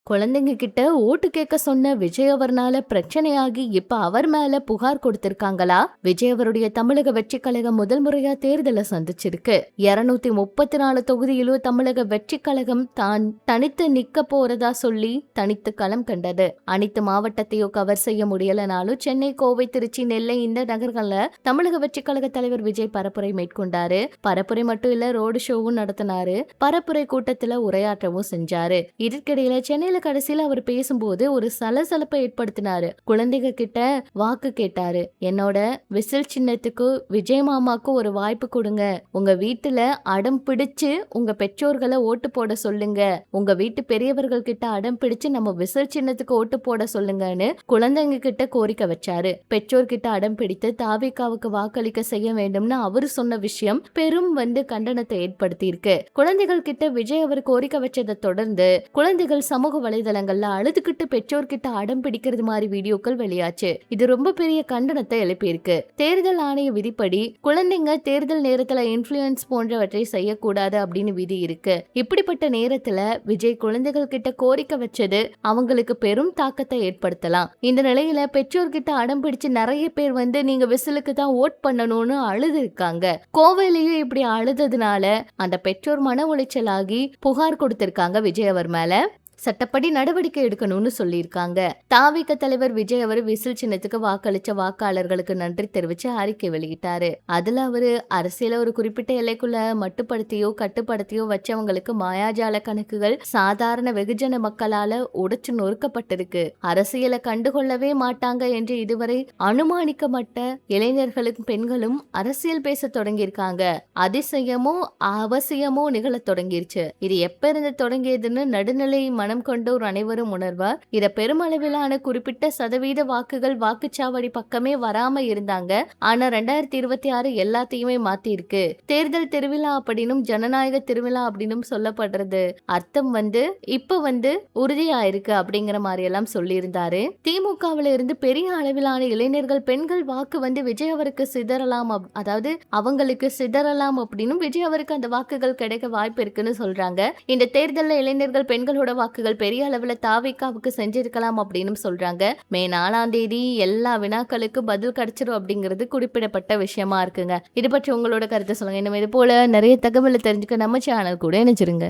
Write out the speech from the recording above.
குழந்தைங்க கிட்ட ஓட்டு கேட்க சொன்ன விஜய் அவர்னால பிரச்சனையாகி இப்ப அவர் மேல புகார் கொடுத்திருக்காங்களா? விஜய் அவருடைய தமிழக வெற்றி கழகம் முதல் முறையா தேர்தலை சந்திச்சிருக்கு. 234 தொகுதியிலும் தமிழக வெற்றி கழகம் தான் தனித்து நிக்க போறதா சொல்லி தனித்து களம் கண்டது. அனைத்து மாவட்டத்தையும் கவர் செய்ய முடியலனாலும் சென்னை, கோவை, திருச்சி, நெல்லை இந்த நகர்கள்ல தமிழக வெற்றி கழக தலைவர் விஜய் பரப்புரை மேற்கொண்டாரு. பரப்புரை மட்டும் இல்ல, ரோடு ஷோவும் நடத்தினாரு. பரப்புரை கூட்டத்துல உரையாற்றவும் செஞ்சாரு. இதற்கிடையில சென்னையில கடைசியில அவர் பேசும்போது ஒரு சலசலப்பை ஏற்படுத்தினாரு. குழந்தைங்க கிட்ட வாக்கு கேட்டாரு. என்னோட விசில் சின்னத்துக்கு விஜய் மாமாக்கு ஒரு வாய்ப்பு கொடுங்க. உங்க வீட்டுல அடம் பிடிச்சு உங்க பெற்றோர்களை ஓட்டு போட சொல்லுங்க. உங்க வீட்டு பெரியவர்கள் கிட்ட அடம் பிடிச்சு நம்ம விசில் சின்னத்துக்கு ஓட்டு போட சொல்லுங்கன்னு குழந்தைங்க கிட்ட கோரிக்கை வச்சாரு. பெற்றோர் கிட்ட அடம் பிடித்து தாவேகாவுக்கு வாக்களிக்க செய்ய வேண்டும்னு அவரு சொன்ன விஷயம் பெரும் கண்டனத்தை ஏற்படுத்தி இருக்கு. குழந்தைகள் கிட்ட விஜய் அவர் கோரிக்கை வச்சதை தொடர்ந்து குழந்தைகள் சமூக வலைதளங்கள்ல அழுதுகிட்டு பெற்றோர்கிட்ட அடம் பிடிக்கிறது மாதிரி வீடியோக்கள் வெளியாச்சு. இது ரொம்ப பெரிய கண்டனத்தை எழுப்பியிருக்கு. தேர்தல் ஆணைய விதிப்படி குழந்தைங்க தேர்தல் நேரத்துல இன்ஃபுளுன்ஸ் போன்றவற்றை செய்யக்கூடாது அப்படின்னு விதி இருக்கு. இப்படிப்பட்ட நேரத்துல விஜய் குழந்தைகள் கிட்ட கோரிக்கை வச்சது அவங்களுக்கு பெரும் தாக்கத்தை ஏற்படுத்தலாம். இந்த நிலையில பெற்றோர்கிட்ட அடம் பிடிச்சு நிறைய பேர் நீங்க விசிலுக்கு தான் ஓட் பண்ணணும்னு அழுது இருக்காங்க. கோவையிலேயும் இப்படி அழுததுனால அந்த பெற்றோர் மன உளைச்சலாகி புகார் கொடுத்திருக்காங்க விஜய் அவர் மேல. சட்டப்படி நடவடிக்கை எடுக்கணும்னு சொல்லியிருக்காங்க. தாவேகா தலைவர் விஜய் அவர் விசில் சின்னத்துக்கு வாக்களிச்ச வாக்காளர்களுக்கு நன்றி தெரிவிச்சு அறிக்கை வெளியிட்டாரு. அதுல அவரு அரசியல ஒரு குறிப்பிட்ட எல்லைக்குள்ள மட்டுப்படுத்தியோ கட்டுப்படுத்தியோ வச்சவங்களுக்கு மாயாஜால கணக்குகள் சாதாரண வெகுஜன மக்களால உடைச்சு நொறுக்கப்பட்டிருக்கு. அரசியலை கண்டுகொள்ளவே மாட்டாங்க என்று இதுவரை அனுமானிக்கப்பட்ட இளைஞர்களும் பெண்களும் அரசியல் பேச தொடங்கியிருக்காங்க. அதிசயமோ அவசியமோ நிகழ தொடங்கிருச்சு. இது எப்ப இருந்து தொடங்கியதுன்னு நடுநிலை மனம் கொண்டோர் அனைவரும் உணர்வார். இத பெருமளவிலான குறிப்பிட்ட சதவீத வாக்குகள் வாக்குச்சாவடி பக்கமே வராம இருந்தாங்க. ஆனா 2026 எல்லாத்தையுமே மாத்தி இருக்கு. தேர்தல் திருவிழா அப்படின்னும் ஜனநாயக திருவிழா அப்படின்னும் சொல்லப்படுறது அர்த்தம் இப்ப உறுதியாயிருக்கு அப்படிங்கிற மாதிரி எல்லாம் சொல்லியிருந்தாரு. திமுகவில இருந்து பெரிய அளவிலான இளைஞர்கள் பெண்கள் வாக்கு விஜய் அவருக்கு சிதறலாம், அதாவது அவங்களுக்கு சிதறலாம் அப்படின்னும் விஜய் அவருக்கு அந்த வாக்குகள் கிடைக்க வாய்ப்பு இருக்குன்னு சொல்றாங்க. இந்த தேர்தலில் இளைஞர்கள் பெண்களோட வாக்குகள் பெரிய அளவுல தாவேகாவுக்கு செஞ்சிருக்கலாம் அப்படின்னு சொல்றாங்க. மே 4ஆம் தேதி எல்லா வினாக்களுக்கும் பதில் கிடைச்சிரும் அப்படிங்கிறது குறிப்பிடப்பட்ட விஷயமா இருக்குங்க. இது பற்றி உங்களோட கருத்தை சொல்லுங்க. இன்னும் இது போல நிறைய தகவலை தெரிஞ்சுக்க நம்ம சேனல் கூட இணைச்சிருங்க.